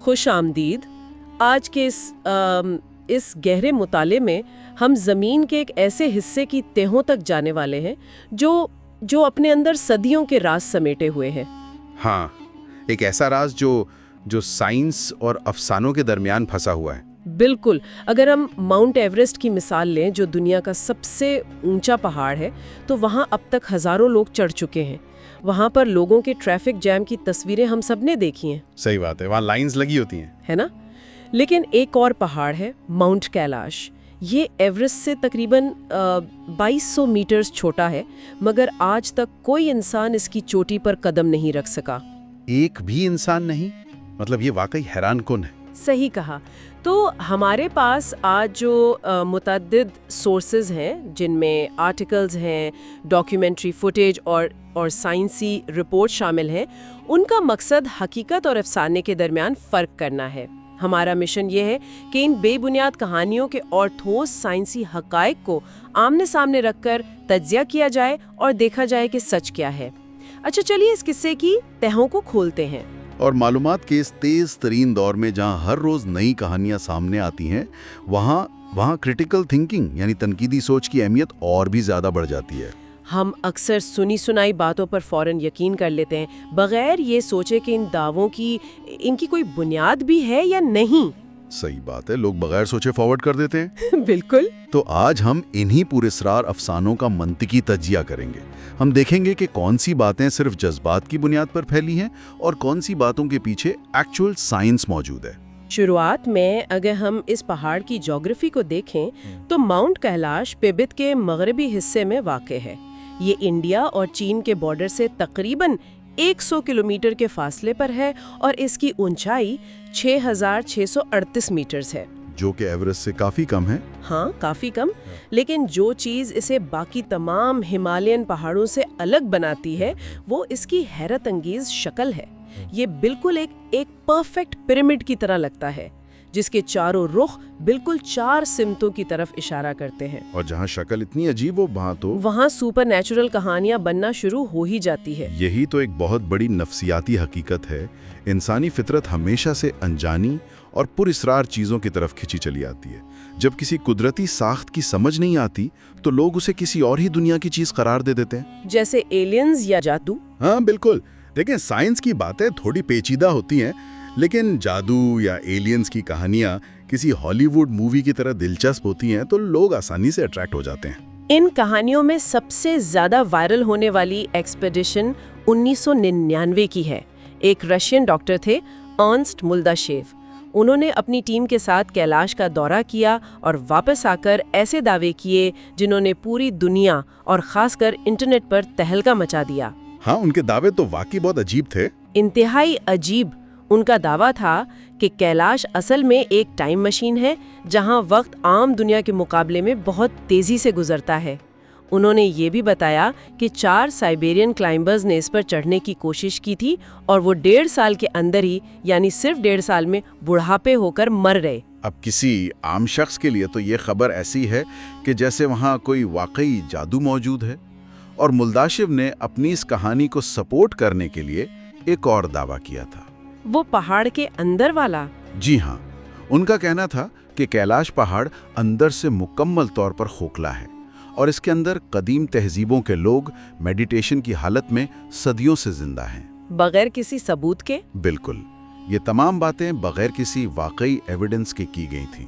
खुश आमदीद। आज के इस गहरे मुताले में हम ज़मीन के एक ऐसे हिस्से की तहों तक जाने वाले हैं जो अपने अंदर सदियों के राज समेटे हुए हैं। हाँ, एक ऐसा राज जो साइंस और अफसानों के दरमियान फंसा हुआ है। बिल्कुल। अगर हम माउंट एवरेस्ट की मिसाल लें, जो दुनिया का सबसे ऊंचा पहाड़ है, तो वहाँ अब तक हज़ारों लोग चढ़ चुके हैं। वहाँ पर लोगों के ट्रैफिक जैम की तस्वीरें हम सबने देखी हैं। सही बात है, वहाँ लाइंस लगी होती हैं, है ना? लेकिन एक और पहाड़ है, माउंट कैलाश। ये एवरेस्ट से तकरीबन 2200 मीटर्स छोटा है, मगर आज तक कोई इंसान इसकी चोटी पर कदम नहीं रख सका। एक भी इंसान नहीं? मतलब ये वाकई हैरानकुन है। सही कहा। तो हमारे पास आज जो मुतअद्दिद सोर्सेज हैं, जिनमें आर्टिकल्स हैं, डॉक्यूमेंट्री फुटेज और साइंसी रिपोर्ट शामिल हैं, उनका मकसद हकीकत और अफसाने के दरमियान फ़र्क करना है। हमारा मिशन ये है कि इन बेबुनियाद कहानियों के और ठोस साइंसी हक़ाइक़ को आमने सामने रखकर तज्ज़िया किया जाए और देखा जाए कि सच क्या है। अच्छा, चलिए इस किस्से की तहों को खोलते हैं। और मालूमात के इस तेज तरीन दौर में जहाँ हर रोज़ नई कहानियाँ सामने आती हैं, वहाँ क्रिटिकल थिंकिंग यानी तनकीदी सोच की अहमियत और भी ज़्यादा बढ़ जाती है। हम अक्सर सुनी सुनाई बातों पर फौरन यकीन कर लेते हैं, बगैर ये सोचे कि इन दावों की इनकी कोई बुनियाद भी है या नहीं। सही बात है, लोग बगैर सोचे फॉरवर्ड कर देते हैं। बिल्कुल। तो आज हम इन्हीं पुरस्रार अफसानों का मंतिकी तज्जिया करेंगे। हम देखेंगे कि कौन सी बातें सिर्फ जज्बात की बुनियाद पर फैली हैं और कौन सी बातों के पीछे एक्चुअल साइंस मौजूद है। शुरुआत में अगर हम इस पहाड़ की ज्योग्राफी को देखें, तो माउंट कैलाश तिब्बत के मगरबी हिस्से में वाक़ है। ये इंडिया और चीन के बॉर्डर से तकरीबन 100 किलोमीटर के फासले पर है और इसकी ऊंचाई 6638 मीटर्स है, जो कि एवरेस्ट से काफ़ी कम है। हाँ, काफ़ी कम। लेकिन जो चीज़ इसे बाकी तमाम हिमालयन पहाड़ों से अलग बनाती है, वो इसकी हैरत अंगेज शक्ल है। ये बिल्कुल एक परफेक्ट पिरामिड की तरह लगता है, जिसके चारों रुख बिल्कुल 4 सिमतों की तरफ इशारा करते हैं। और जहाँ शक्ल इतनी अजीब हो, वहाँ सुपर नेचुरल कहानियां बनना शुरू हो ही जाती है। यही तो एक बहुत बड़ी नफ्सियाती हकीकत है। इंसानी फितरत हमेशा से अनजानी और पुरस्रार चीज़ों की तरफ खिंची चली आती है। जब किसी कुदरती साख्त की समझ नहीं आती, तो लोग उसे किसी और ही दुनिया की चीज़ करार दे देते हैं, जैसे एलियंस या जादू। हाँ बिल्कुल। देखें, साइंस की बातें थोड़ी पेचीदा होती हैं, लेकिन जादू या एलियंस की कहानियां किसी हॉलीवुड मूवी की तरह दिलचस्प होती हैं, तो लोग आसानी से अट्रैक्ट हो जाते हैं। इन कहानियों में सबसे ज्यादा वायरल होने वाली एक्सपेडिशन 1999 की है। एक रशियन डॉक्टर थे, अर्नस्ट मुल्दाशेव। उन्होंने अपनी टीम के साथ कैलाश का दौरा किया और वापस आकर ऐसे दावे किए जिन्होंने पूरी दुनिया और खासकर इंटरनेट पर तहलका मचा दिया। हाँ, उनके दावे तो वाकई बहुत अजीब थे। इंतहाई अजीब। उनका दावा था कि कैलाश असल में एक टाइम मशीन है, जहां वक्त आम दुनिया के मुकाबले में बहुत तेजी से गुजरता है। उन्होंने ये भी बताया कि 4 साइबेरियन क्लाइंबर्स ने इस पर चढ़ने की कोशिश की थी और वो 1.5 साल के अंदर ही, यानी सिर्फ 1.5 साल में बुढ़ापे होकर मर गए। अब किसी आम शख्स के लिए तो ये खबर ऐसी है कि जैसे वहाँ कोई वाकई जादू मौजूद है। और मुल्दाशिव ने अपनी इस कहानी को सपोर्ट करने के लिए एक और दावा किया था। वो पहाड़ के अंदर वाला? जी हाँ, उनका कहना था कि कैलाश पहाड़ अंदर से मुकम्मल तौर पर खोखला है और इसके अंदर कदीम तहजीबों के लोग मेडिटेशन की हालत में सदियों से जिंदा हैं, बगैर किसी सबूत के। बिल्कुल। ये तमाम बातें बगैर किसी वाकई एविडेंस के की गई थीं,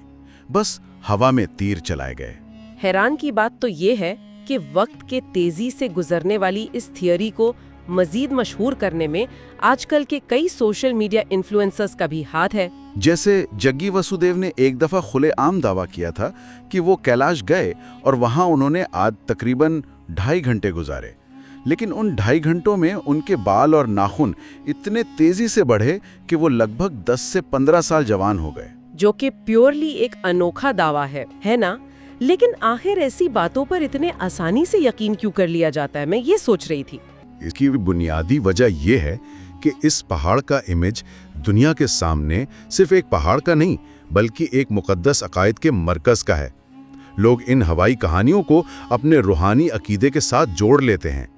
बस हवा में तीर चलाए गए। हैरान की बात तो ये है कि वक्त के तेजी से गुजरने वाली इस थियोरी को मजीद मशहूर करने में आजकल के कई सोशल मीडिया इन्फ्लुएंसर्स का भी हाथ है। जैसे जग्गी वसुदेव ने एक दफा खुलेआम दावा किया था कि वो कैलाश गए और वहां उन्होंने आज तकरीबन 2.5 घंटे गुजारे, लेकिन उन 2.5 घंटों में उनके बाल और नाखून इतने तेजी से बढ़े कि वो लगभग 10 से 15 साल जवान हो गए, जो कि प्योरली एक अनोखा दावा है ना? लेकिन आखिर ऐसी बातों पर इतने आसानी से यकीन क्यों कर लिया जाता है, मैं ये सोच रही थी। इसकी बुनियादी वजह यह है कि इस पहाड़ का इमेज दुनिया के सामने सिर्फ एक पहाड़ का नहीं, बल्कि एक मुकद्दस अकायद के मरकज़ का है। लोग इन हवाई कहानियों को अपने रूहानी अकीदे के साथ जोड़ लेते हैं।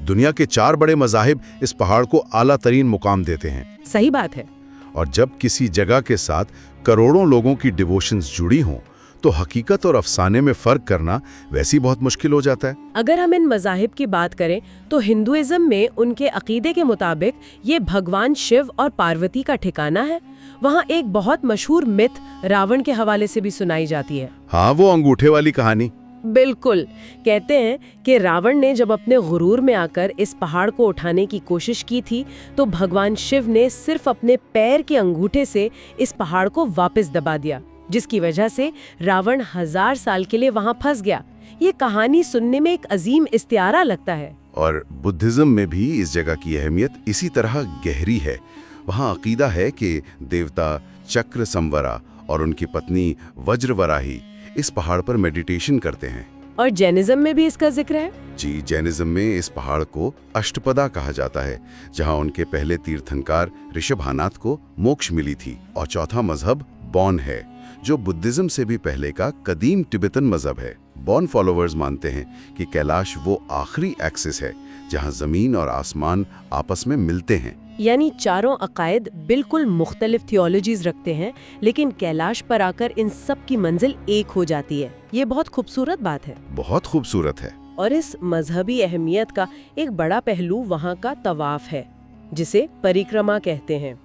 दुनिया के 4 बड़े मज़ाहिब इस पहाड़ को आला तरीन मुकाम देते हैं। सही बात है। और जब किसी जगह के साथ करोड़ों लोगों की डिवोशंस जुड़ी हों तो हकीकत और अफसाने में फ़र्क करना वैसे ही बहुत मुश्किल हो जाता है। अगर हम इन मज़ाहिब की बात करें तो हिंदुइज्म में उनके अकीदे के मुताबिक ये भगवान शिव और पार्वती का ठिकाना है। वहाँ एक बहुत मशहूर मिथ रावण के हवाले से भी सुनाई जाती है। हाँ, वो अंगूठे वाली कहानी। बिल्कुल। कहते हैं कि रावण ने जब अपने गुरूर में आकर इस पहाड़ को उठाने की कोशिश की थी तो भगवान शिव ने सिर्फ अपने पैर के अंगूठे से इस पहाड़ को वापस दबा दिया, जिसकी वजह से रावण 1000 साल के लिए वहां फंस गया। ये कहानी सुनने में एक अजीम इस्तियारा लगता है। और बुद्धिज्म में भी इस जगह की अहमियत इसी तरह गहरी है। वहाँ अकीदा है कि देवता चक्र संवरा और उनकी पत्नी वज्रवराही इस पहाड़ पर मेडिटेशन करते हैं। और जैनिज्म में भी इसका जिक्र है। जी, जैनिज्म में इस पहाड़ को अष्टपदा कहा जाता है, जहाँ उनके पहले तीर्थंकर ऋषभानाथ को मोक्ष मिली थी। और चौथा मजहब बौन है, जो बुद्धिज्म से भी पहले का कदीम तिब्बतन मजहब है। बौन फॉलोअर्स मानते हैं कि कैलाश वो आखिरी एक्सिस है जहां जमीन और आसमान आपस में मिलते हैं। यानी चारों अकायद बिल्कुल मुख्तलिफ थियोलॉजीज रखते हैं, लेकिन कैलाश पर आकर इन सब की मंजिल एक हो जाती है। ये बहुत खूबसूरत बात है। बहुत खूबसूरत है। और इस मजहबी अहमियत का एक बड़ा पहलू वहाँ का तवाफ है, जिसे परिक्रमा कहते हैं।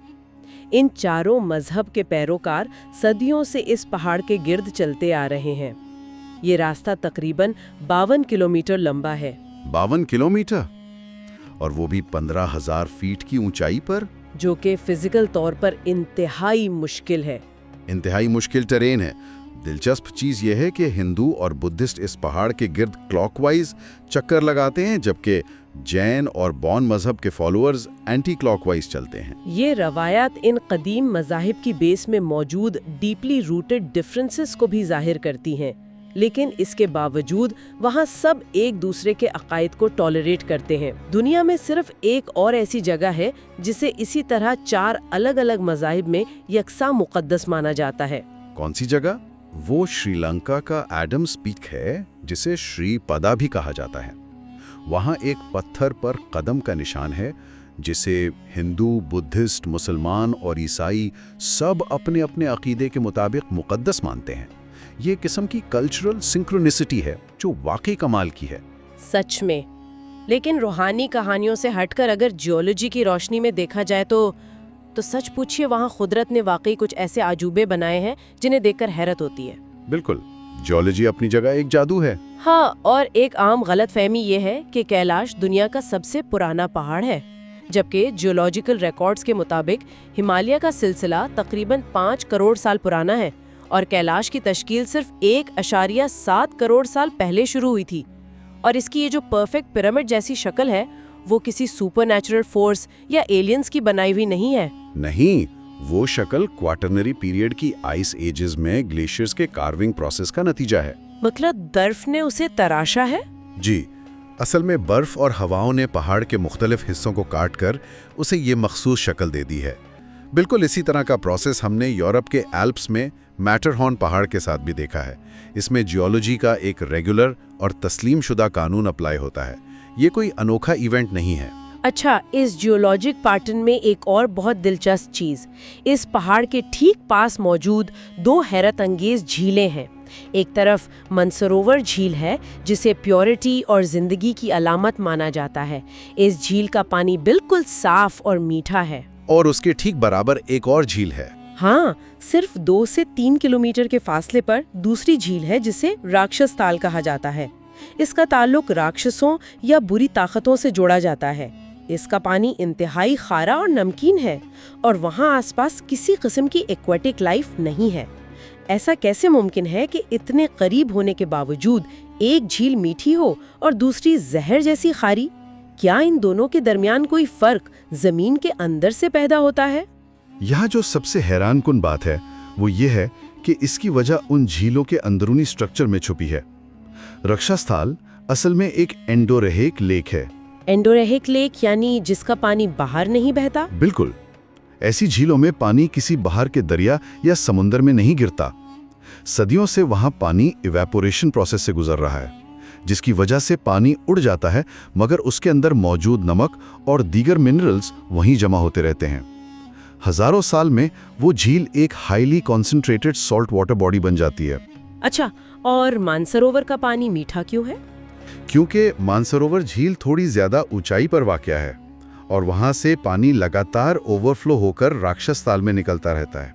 इन चारों मजहब के पैरोकार सदियों से इस पहाड़ के गिर्द चलते आ रहे हैं। ये रास्ता तकरीबन 52 किलोमीटर लंबा है। 52 किलोमीटर, और वो भी 15,000 फीट की ऊंचाई पर, जो कि फिजिकल तौर पर इंतहाई मुश्किल है। इंतहाई मुश्किल टेरेन है। दिलचस्प चीज यह है कि हिंदू और बुद्धिस्ट इस पहाड़ के गिर्द क्लॉकवाइज चक्कर लगाते हैं, जबकि जैन और बौन मजहब के फॉलोअर्स एंटी क्लॉकवाइज चलते हैं। ये रवायात इन कदीम मजाहिब की बेस में मौजूद डीपली रूटेड डिफरेंसेस को भी जाहिर करती हैं, लेकिन इसके बावजूद वहाँ सब एक दूसरे के अकायद को टॉलरेट करते हैं। दुनिया में सिर्फ एक और ऐसी जगह है जिसे इसी तरह 4 अलग अलग मजाहिब में यकसा मुक़द्दस माना जाता है। कौन सी जगह? वो श्रीलंका का एडम्स पीक है, जिसे श्रीपदा भी कहा जाता है। वहाँ एक पत्थर पर कदम का निशान है, जिसे हिंदू, बुद्धिस्ट, मुसलमान और ईसाई सब अपने अपने अकीदे के मुताबिक मुक़द्दस मानते हैं। ये किस्म की कल्चरल सिंक्रोनिसिटी है जो वाकई कमाल की है। सच में। लेकिन रूहानी कहानियों से हटकर अगर जियोलॉजी की रोशनी में देखा जाए तो सच पूछिए, वहाँ कुदरत ने वाकई कुछ ऐसे आजूबे बनाए हैं जिन्हें देखकर हैरत होती है। बिल्कुल, जियोलॉजी अपनी जगह एक जादू है। हाँ, और एक आम गलतफहमी ये है कि कैलाश दुनिया का सबसे पुराना पहाड़ है, जबकि जियोलॉजिकल रिकॉर्ड्स के मुताबिक हिमालय का सिलसिला तकरीबन 5 करोड़ साल पुराना है और कैलाश की तश्कील सिर्फ 1.7 करोड़ साल पहले शुरू हुई थी। और इसकी ये जो परफेक्ट पिरामिड जैसी शक्ल है, वो किसी सुपरनैचुरल फोर्स या एलियंस की बनाई हुई नहीं है। नहीं, वो शक्ल क्वाटरनरी पीरियड की आइस एजेस में ग्लेशियर्स के कार्विंग प्रोसेस का नतीजा है। मतलब बर्फ ने उसे तराशा है? जी, असल में बर्फ और हवाओं ने पहाड़ के मुख्तलिफ हिस्सों को काटकर उसे ये मखसूस शक्ल दे दी है। बिल्कुल इसी तरह का प्रोसेस हमने यूरोप के एल्प्स में मैटरहॉर्न पहाड़ के साथ भी देखा है। इसमें जियोलॉजी का एक रेगुलर और तस्लीम शुदा कानून अप्लाई होता है। ये कोई अनोखा इवेंट नहीं है। अच्छा, इस जियोलॉजिक पैटर्न में एक और बहुत दिलचस्प चीज, इस पहाड़ के ठीक पास मौजूद 2 हैरत अंगेज झीलें हैं। एक तरफ मनसरोवर झील है, जिसे प्योरिटी और जिंदगी की अलामत माना जाता है। इस झील का पानी बिल्कुल साफ और मीठा है। और उसके ठीक बराबर एक और झील है। हाँ, सिर्फ 2 से 3 किलोमीटर के फासले पर दूसरी झील है, जिसे राक्षस ताल कहा जाता है। इसका ताल्लुक राक्षसों या बुरी ताकतों से जोड़ा जाता है। इसका पानी इंतहाई खारा और नमकीन है और वहाँ आसपास किसी किस्म की एक्वेटिक लाइफ नहीं है। ऐसा कैसे मुमकिन है कि इतने करीब होने के बावजूद एक झील मीठी हो और दूसरी जहर जैसी खारी? क्या इन दोनों के दरमियान कोई फर्क जमीन के अंदर से पैदा होता है? यहाँ जो सबसे हैरानकुन बात है वो ये है कि इसकी वजह उन झीलों के अंदरूनी स्ट्रक्चर में छुपी है। रक्षास्थल असल में एक एंडोरेहिक लेक है। एंडोरेहिक लेक यानी जिसका पानी बाहर नहीं बहता? बिल्कुल। ऐसी झीलों में पानी किसी बाहर के दरिया या समुद्र में नहीं गिरता। सदियों से वहां पानी इवेपोरेशन प्रोसेस से गुजर रहा है, जिसकी वजह से पानी उड़ जाता है, मगर उसके अंदर मौजूद नमक और दीगर मिनरल्स वहीं जमा होते रहते हैं। हजारों साल में वो झील एक highly concentrated salt water body बन जाती है। अच्छा, और मानसरोवर का पानी मीठा क्यों है? क्योंकि मानसरोवर झील थोड़ी ज्यादा ऊंचाई पर वाक़या है और वहां से पानी लगातार ओवरफ्लो होकर राक्षस ताल में निकलता रहता है।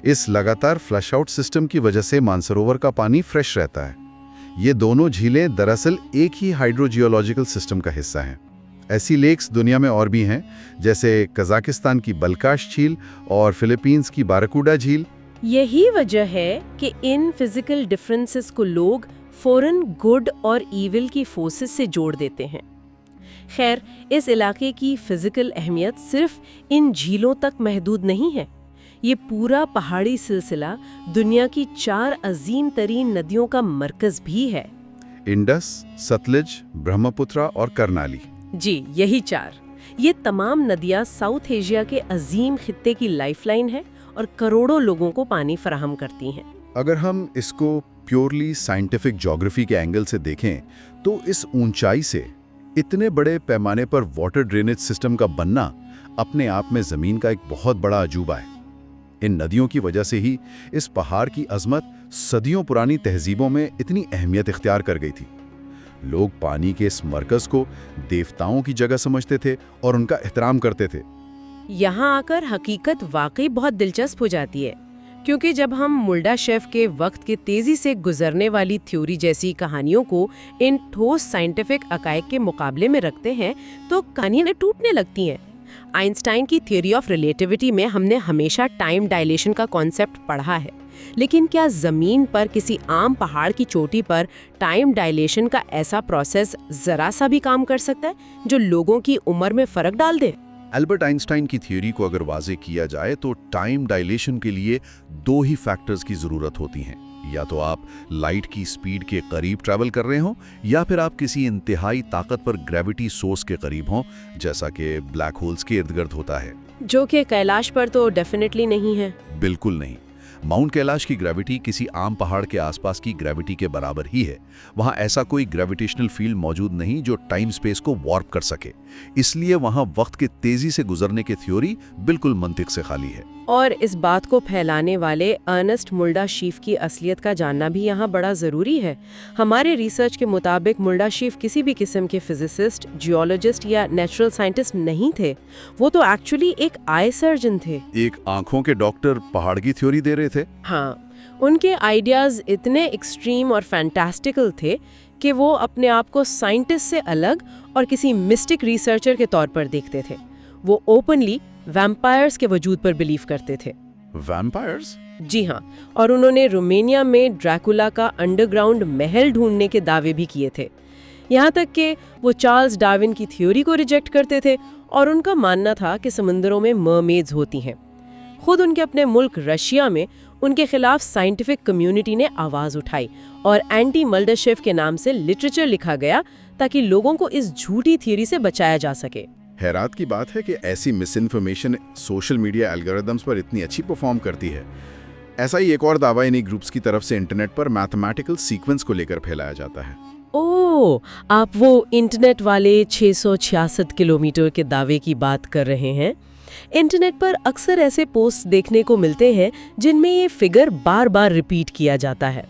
इस लगातार फ्लश आउट सिस्टम की वजह से मानसरोवर का पानी फ्रेश रहता है। ये दोनों झीलें दरअसल एक ही हाइड्रोजियोलॉजिकल सिस्टम का हिस्सा हैं। ऐसी लेक्स दुनिया में और भी हैं, जैसे कजाकिस्तान की बलकाश झील और फिलीपींस की बाराकूडा झील। यही वजह है कि इन फिजिकल डिफरेंसेस को लोग फौरन गुड और ईविल की फोर्सेस से जोड़ देते हैं। खैर, इस इलाके की फिजिकल अहमियत सिर्फ इन झीलों तक महदूद नहीं है। ये पूरा पहाड़ी सिलसिला दुनिया की 4 अजीम तरीन नदियों का मरकज भी है। इंडस, सतलज, ब्रह्मपुत्र और करनाली। जी, यही 4। ये तमाम नदियाँ साउथ एशिया के अजीम खित्ते की लाइफलाइन है और करोड़ों लोगों को पानी फराहम करती हैं। अगर हम इसको प्योरली साइंटिफिक ज्योग्राफी के एंगल से देखें तो इस ऊंचाई से इतने बड़े पैमाने पर वाटर ड्रेनेज सिस्टम का बनना अपने आप में ज़मीन का एक बहुत बड़ा अजूबा है। इन नदियों की वजह से ही इस पहाड़ की अजमत सदियों पुरानी तहजीबों में इतनी अहमियत इख्तियार कर गई थी। लोग पानी के इस मरकज़ को देवताओं की जगह समझते थे और उनका एहतराम करते थे। यहाँ आकर हकीकत वाकई बहुत दिलचस्प हो जाती है, क्योंकि जब हम मुल्डाशेफ के वक्त के तेजी से गुजरने वाली थ्योरी जैसी कहानियों को इन ठोस साइंटिफिक अकाइक के मुकाबले में रखते हैं तो कहानियां टूटने लगती हैं। आइंस्टाइन की थ्योरी ऑफ रिलेटिविटी में हमने हमेशा टाइम डायलेशन का कॉन्सेप्ट पढ़ा है, लेकिन क्या जमीन पर किसी आम पहाड़ की चोटी पर टाइम डायलेशन का ऐसा प्रोसेस जरा सा भी काम कर सकता है जो लोगों की उम्र में फर्क डाल दे? एल्बर्ट आइंस्टाइन की थ्योरी को अगर वाजे किया जाए तो टाइम डायलेशन के लिए 2 ही फैक्टर्स की जरूरत होती हैं। या तो आप लाइट की स्पीड के करीब ट्रैवल कर रहे हों या फिर आप किसी इंतहाई ताकतवर ग्रेविटी सोर्स के करीब हों, जैसा कि ब्लैक होल्स के इर्द गिर्द होता है, जो कि कैलाश पर तो डेफिनेटली नहीं है। बिल्कुल नहीं। माउंट कैलाश की ग्रेविटी किसी आम पहाड़ के आसपास की ग्रेविटी के बराबर ही है। वहां ऐसा कोई ग्रेविटेशनल फील्ड मौजूद नहीं जो टाइम स्पेस को वॉर्प कर सके। इसलिए वहां वक्त के तेजी से गुजरने की थ्योरी बिल्कुल मंतिक से खाली है। और इस बात को फैलाने वाले अर्नेस्ट मुल्डाशीफ की असलियत का जानना भी यहाँ बड़ा ज़रूरी है। हमारे रिसर्च के मुताबिक मुल्डाशीफ किसी भी किस्म के फिजिसिस्ट, जियोलॉजिस्ट या नेचुरल साइंटिस्ट नहीं थे। वो तो एक्चुअली एक आई सर्जन थे। एक आंखों के डॉक्टर पहाड़ की थ्योरी दे रहे थे। हाँ, उनके आइडियाज़ इतने एक्सट्रीम और फैंटास्टिकल थे कि वो अपने आप को साइंटिस्ट से अलग और किसी मिस्टिक रिसर्चर के तौर पर देखते थे। वो ओपनली वैम्पायर्स के वजूद पर बिलीव करते थे। वैम्पायर्स? जी हाँ, और उन्होंने रोमानिया में ड्रैकुला का अंडरग्राउंड महल ढूंढने के दावे भी किए थे। यहाँ तक कि वो चार्ल्स डार्विन की थ्योरी को रिजेक्ट करते थे और उनका मानना था कि समुद्रों में मरमेड्स होती हैं। खुद उनके अपने मुल्क रशिया में उनके खिलाफ साइंटिफिक कम्युनिटी ने आवाज़ उठाई और एंटी मुल्डाशेफ के नाम से लिटरेचर लिखा गया ताकि लोगों को इस झूठी थ्योरी से बचाया जा सके। हैरात की बात है कि ऐसी miss information social media algorithms पर इतनी अच्छी परफॉर्म करती है। ऐसा ही एक और दावा इन्हीं ग्रुप्स की तरफ से इंटरनेट पर मैथमेटिकल सीक्वेंस को लेकर फैलाया जाता है। ओह, आप वो इंटरनेट वाले 666 किलोमीटर के दावे की बात कर रहे हैं। इंटरनेट पर अक्सर ऐसे पोस्ट देखने को मिलते हैं जिनमें ये फिगर बार बार रिपीट किया जाता है।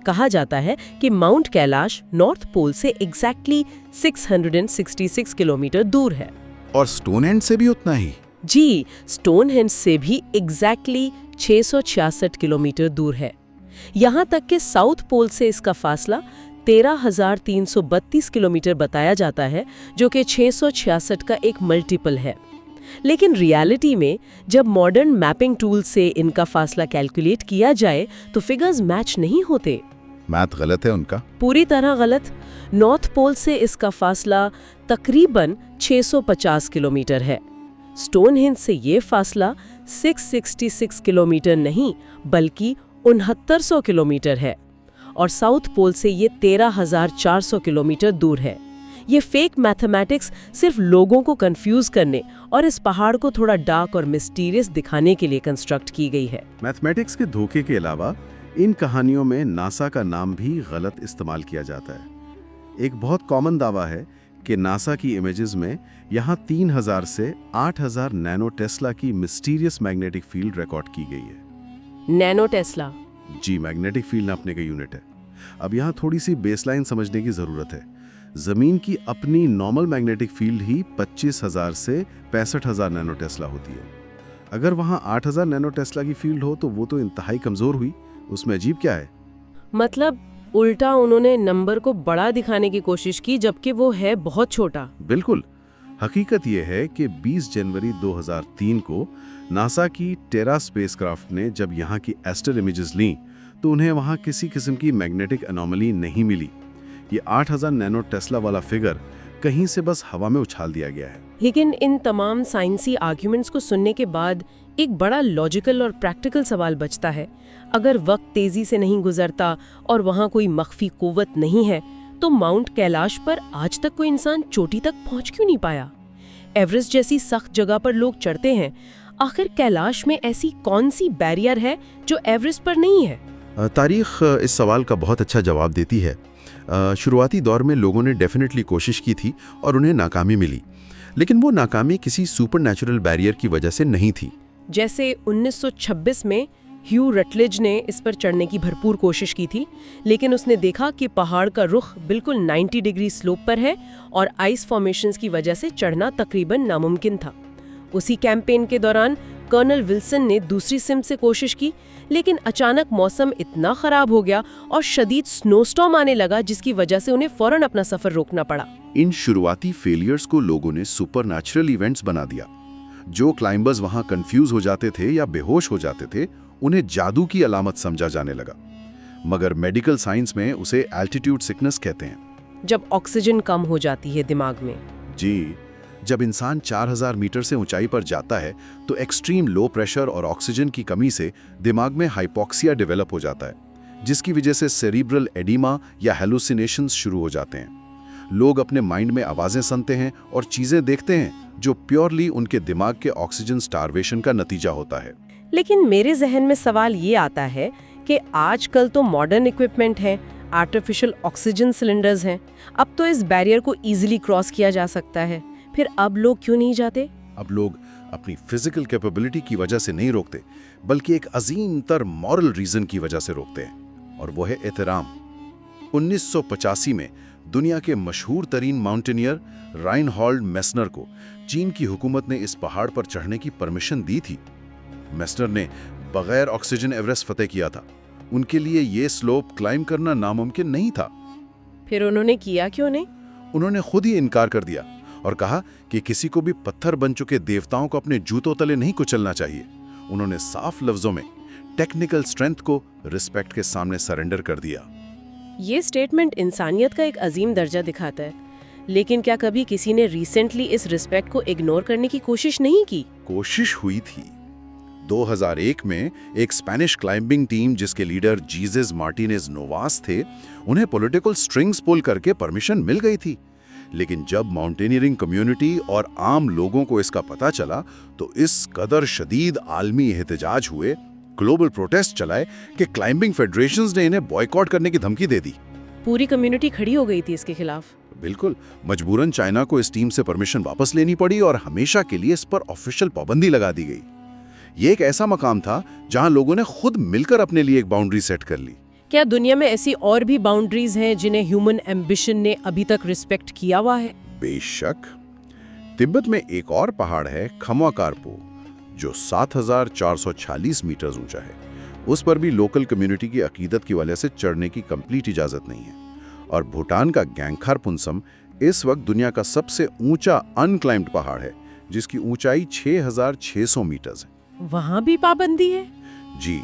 कहा जाता है कि माउंट कैलाश नॉर्थ पोल से एग्जैक्टली 666 किलोमीटर दूर है। और स्टोनहेंज से भी उतना ही? जी, स्टोनहेंज से भी एग्जैक्टली 666 किलोमीटर दूर है। यहाँ तक कि साउथ पोल से इसका फासला 13,332 किलोमीटर बताया जाता है, जो कि 666 का एक मल्टीपल है। लेकिन रियलिटी में जब मॉडर्न मैपिंग टूल से इनका फासला कैलकुलेट किया जाए तो फिगर्स मैच नहीं होते। मैथ गलत है उनका? पूरी तरह गलत। नॉर्थ पोल से इसका फासला तकरीबन 650 किलोमीटर है। स्टोनहेंज से ये फासला 666 किलोमीटर नहीं बल्कि 6900 किलोमीटर है और साउथ पोल से ये 13,400 किलोमीटर दूर है। ये फेक मैथमेटिक्स सिर्फ लोगों को कंफ्यूज करने और इस पहाड़ को थोड़ा डार्क और मिस्टीरियस दिखाने के लिए कंस्ट्रक्ट की गई है। मैथमेटिक्स के धोखे के अलावा इन कहानियों में नासा का नाम भी गलत इस्तेमाल किया जाता है। एक बहुत कॉमन दावा है कि नासा की इमेजेस में यहाँ 3000 से 8000 नैनो टेस्ला की मिस्टीरियस मैग्नेटिक फील्ड रिकॉर्ड की गई है। Nano tesla. जी, मैग्नेटिक फील्ड नापने का यूनिट है। अब यहाँ थोड़ी सी बेसलाइन समझने की ज़रूरत है। ज़मीन की अपनी नॉर्मल मैग्नेटिक फील्ड ही 25,000 से 65,000 नैनो टेस्ला होती है। अगर वहाँ 8,000 नैनो टेस्ला की फील्ड हो तो वो तो इंतहाई कमज़ोर हुई। उसमें अजीब क्या है? मतलब उल्टा उन्होंने नंबर को बड़ा दिखाने की कोशिश की जबकि वो है बहुत छोटा। बिल्कुल। हकीकत यह है कि 20 जनवरी 2003 को नासा की टेरा स्पेसक्राफ्ट ने जब यहाँ की एस्टर इमेजेस लीं तो उन्हें वहाँ किसी किस्म की मैग्नेटिक एनोमली नहीं मिली। ये 8,000 नैनो टेस्ला वाला फिगर कहीं से बस हवा में उछाल दिया गया है। लेकिन इन तमाम साइंसी आर्ग्यूमेंट्स को सुनने के बाद एक बड़ा लॉजिकल और प्रैक्टिकल सवाल बचता है। अगर वक्त तेजी से नहीं गुजरता और वहाँ कोई मख्फी कुव्वत नहीं है तो माउंट कैलाश पर आज तक कोई इंसान चोटी तक पहुँच क्यों नहीं पाया? एवरेस्ट जैसी सख्त जगह पर लोग चढ़ते हैं, आखिर कैलाश में ऐसी कौन सी बैरियर है जो एवरेस्ट पर नहीं है? तारीख इस सवाल का बहुत अच्छा जवाब देती है। शुरुआती दौर में लोगों ने डेफिनेटली कोशिश की थी और उन्हें नाकामी मिली, लेकिन वो नाकामी किसी सुपरनैचुरल बैरियर की वजह से नहीं थी। जैसे 1926 में ह्यू रटलेज ने इस पर चढ़ने की भरपूर कोशिश की थी, लेकिन उसने देखा कि पहाड़ का रुख बिल्कुल 90 डिग्री स्लोप पर है और आइस फॉर्मेशंस की वजह से चढ़ना तकरीबन नामुमकिन था। उसी कैंपेन के दौरान कर्नल विल्सन ने दूसरी सिम से कोशिश की, लेकिन अचानक मौसम इतना खराब हो गया और शदीद स्नोस्टॉर्म आने लगा जिसकी वजह से उन्हें फौरन अपना सफर रोकना पड़ा। इन शुरुआती फेलियर्स को लोगों ने सुपरनैचुरल इवेंट्स बना दिया। जो क्लाइंबर्स वहां कंफ्यूज हो जाते थे या बेहोश हो जाते थे, उन्हें जादू की अलामत समझा जाने लगा। मगर मेडिकल साइंस में उसे एल्टीट्यूड सिकनेस कहते हैं। जब ऑक्सीजन कम हो जाती है दिमाग में। जी, जब इंसान 4000 मीटर से ऊंचाई पर जाता है तो एक्सट्रीम लो प्रेशर और ऑक्सीजन की कमी से दिमाग में हाइपोक्सिया डेवलप हो जाता है, जिसकी वजह से सेरिब्रल एडिमा या हेलुसिनेशंस शुरू हो जाते हैं। लोग अपने माइंड में आवाज़ें सुनते हैं और चीज़ें देखते हैं जो प्योरली उनके दिमाग के ऑक्सीजन स्टारवेशन का नतीजा होता है। लेकिन मेरे जहन में सवाल ये आता है कि आजकल तो मॉडर्न इक्विपमेंट है, आर्टिफिशियल ऑक्सीजन सिलेंडर्स हैं, अब तो इस बैरियर को इजीली क्रॉस किया जा सकता है, फिर अब लोग क्यों नहीं जाते? अब लोग अपनी फिजिकल कैपेबिलिटी की वजह से नहीं रोकते, बल्कि एक अजीम तर मॉरल रीजन की वजह से रोकते हैं, और वो है एहतराम। 1985 में दुनिया के मशहूर तरीन माउंटेनियर राइनहोल्ड मेस्नर को चीन की हुकूमत ने इस पहाड़ पर चढ़ने की परमिशन दी थी। मेस्नर ने बगैर ऑक्सीजन एवरेस्ट फतेह किया था। उनके लिए ये स्लोप क्लाइम करना नामुमकिन नहीं था। फिर उन्होंने किया क्यों नहीं? उन्होंने खुद ही इनकार कर दिया और कहा कि किसी को भी पत्थर बन चुके देवताओं को अपने जूतों तले नहीं कुचलना चाहिए। उन्होंने साफ लफ्जों में टेक्निकल स्ट्रेंथ को रिस्पेक्ट के सामने सरेंडर कर दिया। ये स्टेटमेंट इंसानियत का एक अजीम दर्जा दिखाता है, लेकिन क्या कभी किसी ने रिसेंटली इस रिस्पेक्ट को इग्नोर करने की कोशिश नहीं की? कोशिश हुई थी। 2001 में एक स्पेनिश क्लाइंबिंग टीम जिसके लीडर जीजस मार्टिनेज नोवास थे, उन्हें पॉलिटिकल स्ट्रिंग्स पुल करके परमिशन मिल गई थी। लेकिन जब माउंटेनियरिंग कम्युनिटी और आम लोगों को इसका पता चला तो इस कदर शदीद आलमी एहतजाज हुए, ग्लोबल प्रोटेस्ट चलाए कि क्लाइंबिंग फेडरेशंस ने इन्हें बॉयकॉट करने की धमकी दे दी। पूरी कम्युनिटी खड़ी हो गई थी इसके खिलाफ। बिल्कुल, मजबूरन चाइना को इस टीम से परमिशन वापस लेनी पड़ी और हमेशा के लिए इस पर ऑफिशियल पाबंदी लगा दी गई। ये एक ऐसा मकाम था जहां लोगों ने खुद मिलकर अपने लिए एक बाउंड्री सेट कर ली। क्या दुनिया में ऐसी और भी बाउंड्रीज हैं जिन्हें ह्यूमन एम्बिशन ने अभी तक रिस्पेक्ट किया हुआ है? बेशक। तिब्बत में एक और पहाड़ है खम्वाकारपो, जो 7446 मीटर ऊंचा है। उस पर भी लोकल कम्युनिटी की अकीदत की वजह से चढ़ने की कंप्लीट इजाजत नहीं है। और भूटान का गैंगखार पुनसम इस वक्त दुनिया का सबसे ऊंचा अनक्लाइम्ड पहाड़ है, जिसकी ऊंचाई 6600 मीटर है। वहां भी पाबंदी है? जी,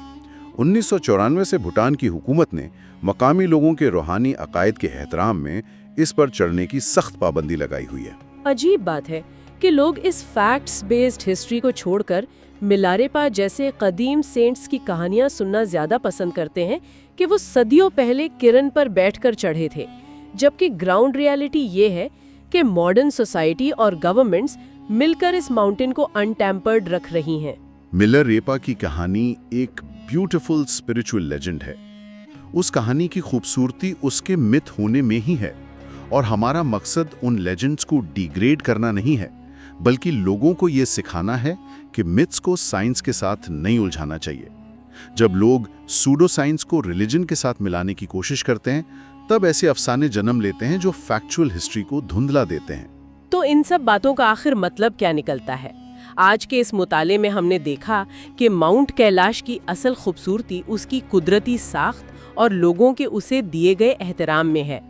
1994 से भूटान की हुकूमत ने मकामी लोगों के रूहानी अकायद के एहतराम में इस पर चढ़ने की सख्त पाबंदी लगाई हुई है। अजीब बात है कि लोग इस फैक्ट्स बेस्ड हिस्ट्री को छोड़कर मिलारेपा जैसे कदीम सेंट्स की कहानियां सुनना ज्यादा पसंद करते हैं कि वो सदियों पहले किरण पर बैठकर चढ़े थे, जबकि ग्राउंड रियलिटी ये है कि मॉडर्न सोसाइटी और गवर्नमेंट्स मिलकर इस माउंटेन को अनटेम्पर्ड रख रही हैं। मिलारेपा की कहानी एक ब्यूटीफुल स्पिरिचुअल लेजेंड है। उस कहानी की खूबसूरती उसके मिथ होने में ही है और हमारा मकसद उन लेजेंड्स को डिग्रेड करना नहीं है, बल्कि लोगों को ये सिखाना है कि मिथ्स को साइंस के साथ नहीं उलझाना चाहिए। जब लोग सूडो साइंस को रिलीजन के साथ मिलाने की कोशिश करते हैं, तब ऐसे अफसाने जन्म लेते हैं जो फैक्चुअल हिस्ट्री को धुंधला देते हैं। तो इन सब बातों का आखिर मतलब क्या निकलता है? आज के इस मुताले में हमने देखा कि माउंट कैलाश की असल खूबसूरती उसकी कुदरती साख्त और लोगों के उसे दिए गए एहतराम में है।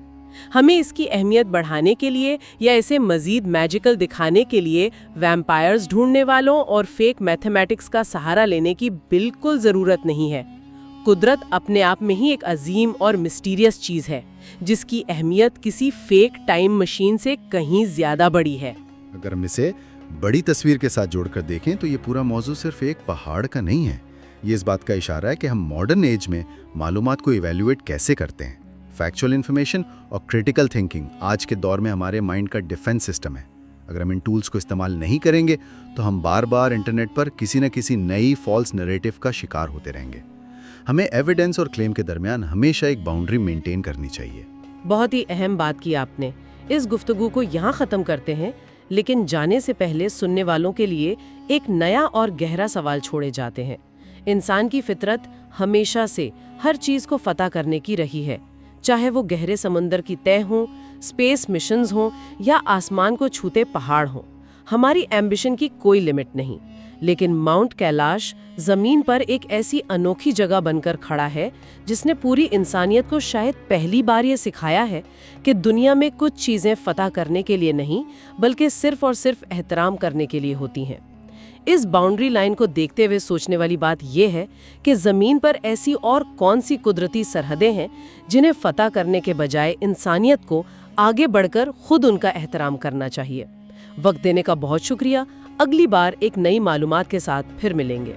हमें इसकी अहमियत बढ़ाने के लिए या इसे मजीद मैजिकल दिखाने के लिए वैम्पायर्स ढूंढने वालों और फेक मैथमेटिक्स का सहारा लेने की बिल्कुल ज़रूरत नहीं है। कुदरत अपने आप में ही एक अजीम और मिस्टीरियस चीज़ है, जिसकी अहमियत किसी फेक टाइम मशीन से कहीं ज़्यादा बड़ी है। अगर हम इसे बड़ी तस्वीर के साथ जोड़कर देखें तो ये पूरा मौजू सिर्फ एक पहाड़ का नहीं है। ये इस बात का इशारा है कि हम मॉडर्न एज में मालूमात को इवैल्यूएट कैसे करते हैं। फैक्चुअल इन्फॉर्मेशन और क्रिटिकल थिंकिंग आज के दौर में हमारे माइंड का डिफेंस सिस्टम है। अगर हम इन टूल्स को इस्तेमाल नहीं करेंगे तो हम बार बार इंटरनेट पर किसी न किसी नई फॉल्स नैरेटिव का शिकार होते रहेंगे। हमें एविडेंस और क्लेम के दरमियान हमेशा एक बाउंड्री मेंटेन करनी चाहिए। बहुत ही अहम बात की आपने। इस गुफ्तगू को यहाँ ख़त्म करते हैं, लेकिन जाने से पहले सुनने वालों के लिए एक नया और गहरा सवाल छोड़े जाते हैं। इंसान की फितरत हमेशा से हर चीज़ को फतह करने की रही है, चाहे वो गहरे समंदर की तह हों, स्पेस मिशंस हों या आसमान को छूते पहाड़ हों। हमारी एम्बिशन की कोई लिमिट नहीं। लेकिन माउंट कैलाश ज़मीन पर एक ऐसी अनोखी जगह बनकर खड़ा है जिसने पूरी इंसानियत को शायद पहली बार ये सिखाया है कि दुनिया में कुछ चीज़ें फतह करने के लिए नहीं, बल्कि सिर्फ और सिर्फ एहतराम करने के लिए होती हैं। इस बाउंड्री लाइन को देखते हुए सोचने वाली बात यह है कि ज़मीन पर ऐसी और कौन सी कुदरती सरहदें हैं जिन्हें फतह करने के बजाय इंसानियत को आगे बढ़कर खुद उनका एहतराम करना चाहिए। वक्त देने का बहुत शुक्रिया। अगली बार एक नई मालूमात के साथ फिर मिलेंगे।